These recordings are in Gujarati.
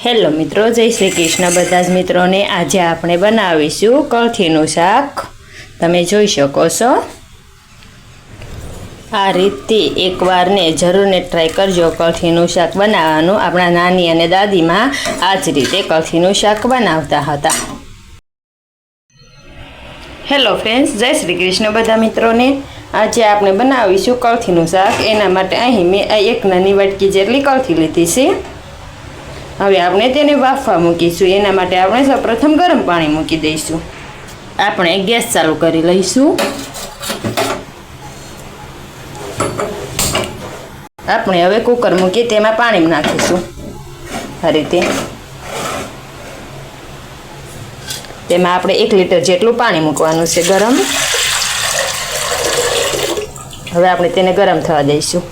હેલો મિત્રો, જય શ્રી કૃષ્ણ બધા જ મિત્રોને। આજે આપણે બનાવીશું કળથીનું શાક। તમે જોઈ શકો છો આ રીતે એકવાર ને જરૂર ને ટ્રાય કરજો કળથીનું શાક બનાવવાનું। આપણા નાની અને દાદીમાં આ જ રીતે કળથીનું શાક બનાવતા હતા। હેલો ફ્રેન્ડ્સ, જય શ્રી કૃષ્ણ બધા મિત્રોને। આજે આપણે બનાવીશું કળથીનું શાક। એના માટે અહીં મેં એક નાની વાટકી જેટલી કળથી લીધી છે। હવે આપણે તેને બાફવા મૂકીશું। એના માટે આપણે સૌપ્રથમ ગરમ પાણી મૂકી દઈશું। આપણે ગેસ ચાલુ કરી લઈશું। આપણે હવે કુકર મૂકી તેમાં પાણી નાખીશું। આ રીતે તેમાં આપણે 1 લીટર જેટલું પાણી મૂકવાનું છે ગરમ। હવે આપણે તેને ગરમ થવા દઈશું।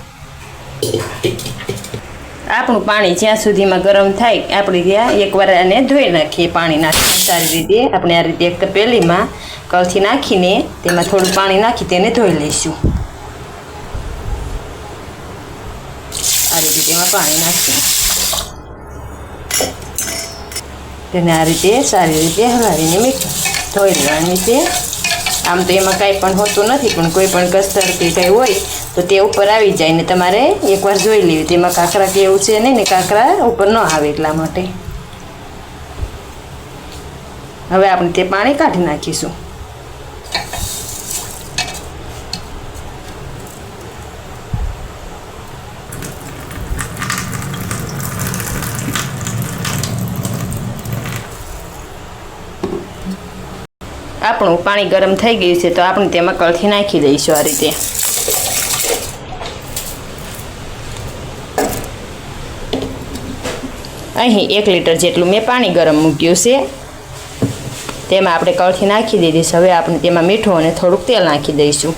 આપણું પાણી જ્યાં સુધીમાં ગરમ થાય આપણે ત્યાં એકવાર આને ધોઈ નાખીએ। પાણી નાખીને સારી રીતે આપણે આ રીતે એક તપેલીમાં કળથી નાખીને તેમાં થોડું પાણી નાખી તેને ધોઈ લઈશું। આ રીતે તેમાં પાણી નાખી તેને આ રીતે સારી રીતે હલાવીને ધોઈ લેવાની છે। આમ તો એમાં કાંઈ પણ હોતું નથી, પણ કોઈ પણ કસ્તર કે કંઈ હોય તો તે ઉપર આવી જાય ને તમારે એકવાર જોઈ લેવી। તેમાં કાંકરા કે એવું છે નહીં ને, કાંકરા ઉપર ન આવે એટલા માટે। હવે આપણે તે પાણી કાઢી નાખીશું। આપણું પાણી ગરમ થઈ ગયું છે તો આપણે તેમાં કળથી નાખી દઈશું। આ રીતે અહીં 1 લીટર જેટલું મેં પાણી ગરમ મૂક્યું છે। તેમાં આપણે કળથી નાખી દીધી છે। હવે આપણે તેમાં મીઠું અને થોડુંક તેલ નાખી દઈશું।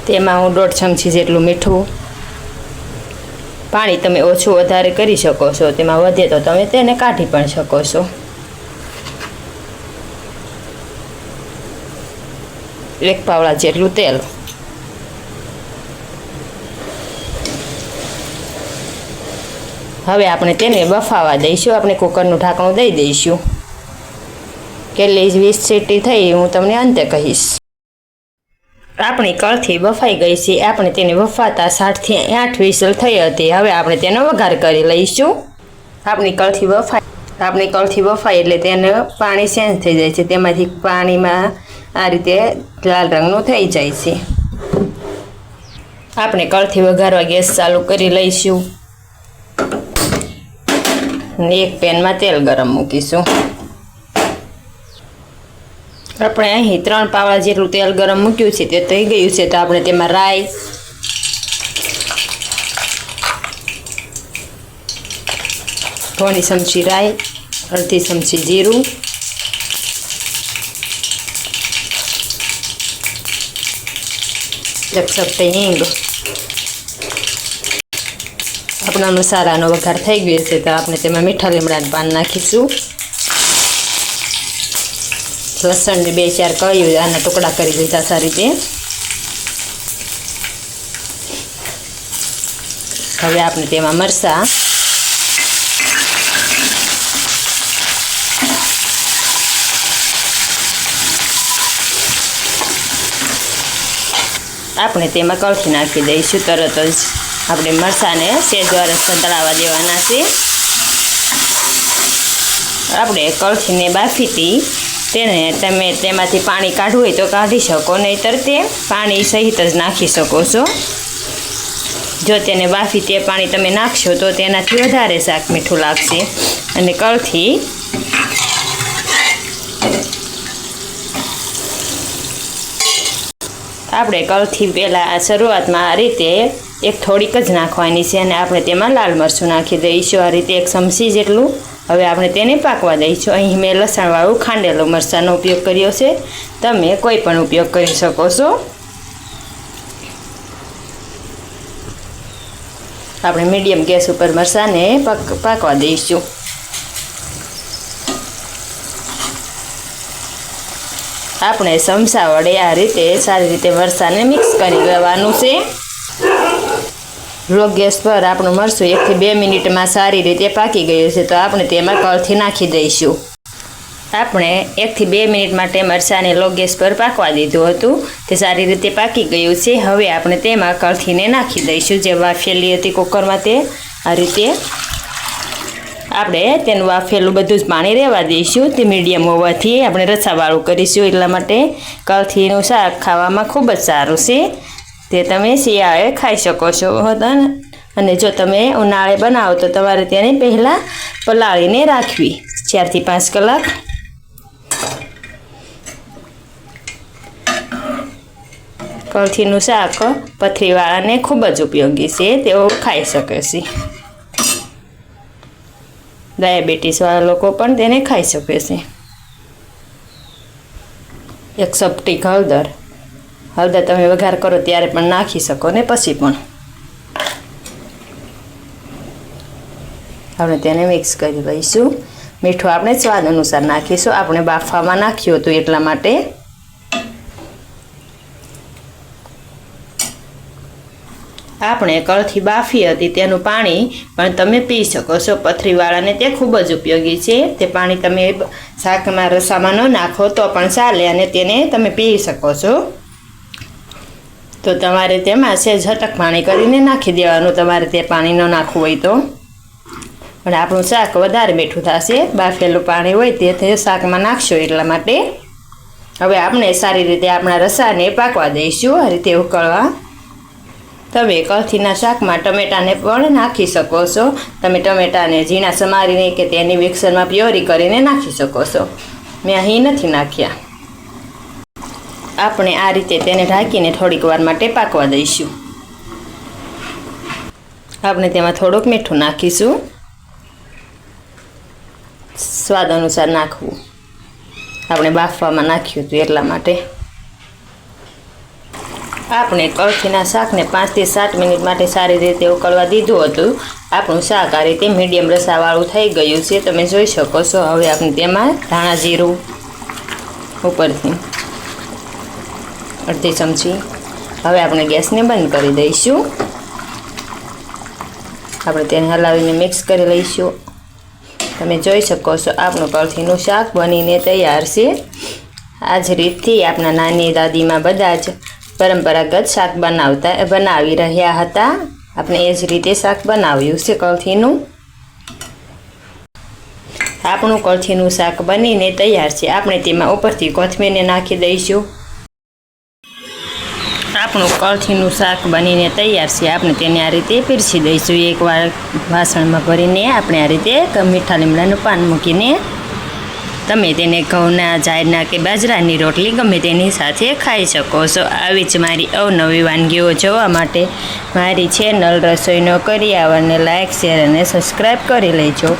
તેમાં હું 1.5 ચમચી જેટલું મીઠું। પાણી તમે ઓછું વધારે કરી શકો છો, તેમાં વધે તો તમે તેને કાઢી પણ શકો છો। 1 પાવડા જેટલું તેલ। હવે આપણે તેને બફાવા દઈશું। આપણે કુકરનું ઢાંકણું દઈ દઈશું। કેટલી 20 સીટી થઈ હું તમને અંતે કહીશ। આપણી કળથી બફાઈ ગઈ છે। આપણે તેને બફાતા 7 થી 8 વિસલ થઈ હતી। હવે આપણે તેનો વઘાર કરી લઈશું। આપણી કળથી બફાય એટલે તેને પાણી ચેન્જ થઈ જાય છે। તેમાંથી પાણીમાં આ રીતે લાલ રંગનું થઈ જાય છે। આપણે કળથી વઘારવા ગેસ ચાલુ કરી લઈશું અને એક પેનમાં તેલ ગરમ મૂકીશું। આપણે અહીં 3 પાવડા જેટલું તેલ ગરમ મૂક્યું છે, તે થઈ ગયું છે તો આપણે તેમાં રાઈ, પોણી ચમચી રાઈ, અડધી ચમચી જીરું, 1 ચપટી હિંગ। આપણા મસાલાનો વઘાર થઈ ગયો છે તો આપણે તેમાં મીઠા લીમડાના પાન નાખીશું। લસણની 2-4 કળી આના ટુકડા કરી લીધા સારી રીતે। હવે આપણે તેમાં મરચાં, આપણે તેમાં કળથી નાખી દઈશું। તરત જ આપણે મરચાંને સેજવાર સંતળાવા દેવાના છે। આપણે કળથીને બાફી હતી તેને તમે તેમાંથી પાણી કાઢવું હોય તો કાઢી શકો, નહીંતર તે પાણી સહિત જ નાખી શકો છો। જો તેને બાફી તે પાણી તમે નાખશો તો તેનાથી વધારે શાક મીઠું લાગશે। અને કળથી આપણે કળથી પહેલાં શરૂઆતમાં આ રીતે એક થોડીક જ નાખવાની છે અને આપણે તેમાં લાલ મરચું નાખી દઈશું। આ રીતે 1 ચમચી જેટલું। હવે આપણે તેને પાકવા દઈશું। અહીં મેં લસણવાળું ખાંડેલું મરચાંનો ઉપયોગ કર્યો છે, તમે કોઈ પણ ઉપયોગ કરી શકો છો। આપણે મીડિયમ ગેસ ઉપર મરચાંને પાકવા દઈશું। આપણે ચમચા વડે આ રીતે સારી રીતે મરચાંને મિક્સ કરી લેવાનું છે। લો ગેસ પર આપણું મરચું 1 થી 2 મિનિટમાં સારી રીતે પાકી ગયું છે. તો આપણે તેમાં કળથી નાખી દઈશું. આપણે 1 થી 2 મિનિટ માટે મરચાંને લો ગેસ પર પાકવા દીધું હતું. તે સારી રીતે પાકી ગયું છે. હવે આપણે તેમાં કળથીને નાખી દઈશું. જે વાફેલી હતી કુકરમાં તે આ રીતે આપણે તેનું વાફેલું બધું જ પાણી રહેવા દઈશું. તે મીડિયમ હોવાથી આપણે રસાવાળું કરીશું. એટલા માટે કળથીનું શાક ખાવામાં ખૂબ જ સારું છે. તે તમે શિયાળે ખાઈ શકો છો. અને જો તમે ઉનાળે બનાવો તો તમારે તેને પહેલાં પલાળીને રાખવી 4 થી 5 કલાક. કળથીનું શાક પથરીવાળાને ખૂબ જ ઉપયોગી છે. તેઓ ખાઈ શકે છે. ડાયાબિટીસવાળા લોકો પણ તેને ખાઈ શકે છે. 1 ચપટી હળદર તમે વઘાર કરો ત્યારે પણ નાખી શકો ને પછી પણ. આપણે તેને મિક્સ કરી લઈશું. મીઠું આપણે સ્વાદ અનુસાર નાખીશું. આપણે બાફવામાં નાખ્યું હતું એટલા માટે. આપણે કળથી બાફી હતી તેનું પાણી પણ તમે પી શકો છો. પથરીવાળાને તે ખૂબ જ ઉપયોગી છે. તે પાણી તમે શાકમાં રસામાં ન નાખો તો પણ ચાલે અને તેને તમે પી શકો છો. તો તમારે તેમાં સહેજ ઝટક પાણી કરીને નાખી દેવાનું. તમારે તે પાણી ન નાખવું હોય તો. પણ આપણું શાક વધારે મીઠું થશે. બાફેલું પાણી હોય તે શાકમાં નાખશો એટલા માટે. હવે આપણે સારી રીતે આપણા રસાને પાકવા દઈશું. આ રીતે ઉકળવા. તમે કળથીના શાકમાં ટમેટાને પણ નાખી શકો છો. તમે ટમેટાને ઝીણા સમારીને કે તેની મિક્સરમાં પ્યોરી કરીને નાખી શકો છો. મેં અહીં નથી નાખ્યા. આપણે આ રીતે તેને ઢાંકીને થોડીક વાર માટે પાકવા દઈશું. આપણે તેમાં થોડુંક મીઠું નાખીશું. સ્વાદ અનુસાર નાખવું. આપણે બાફવામાં નાખ્યું હતું એટલા માટે. આપણે કળથીના શાકને 5 થી 7 મિનિટ માટે સારી રીતે ઉકળવા દીધું હતું. આપણું શાક આ રીતે મીડિયમ રસાવાળું થઈ ગયું છે. તમે જોઈ શકો છો. હવે આપણે તેમાં ધાણા જીરું ઉપરથી 1/2 ચમચી. હવે આપણે ગેસને બંધ કરી દઈશું. આપણે તેને હલાવીને મિક્સ કરી લઈશું. તમે જોઈ શકો છો આપણું કળથીનું શાક બનીને તૈયાર છે. આ જ રીતથી આપણા નાની દાદીમાં બધા જ પરંપરાગત શાક બનાવી રહ્યા હતા. આપણે એ જ રીતે શાક બનાવ્યું છે કળથીનું. આપણું કળથીનું શાક બનીને તૈયાર છે. આપણે તેમાં ઉપરથી કોથમીરને નાખી દઈશું. આપણું કળથીનું શાક બનીને તૈયાર છે. આપણે તેને આ રીતે પીરસી દઈશું. એકવાર વાસણમાં ભરીને આપણે આ રીતે મીઠા લીમડાનું પાન મૂકીને તમે તેને ઘઉંના, જારના કે બાજરાની રોટલી ગમે તેની સાથે ખાઈ શકો છો. આવી જ મારી અવનવી વાનગીઓ જોવા માટે મારી ચેનલ રસોઈનો કરિયાવરને લાઇક, શેર અને સબસ્ક્રાઈબ કરી લેજો.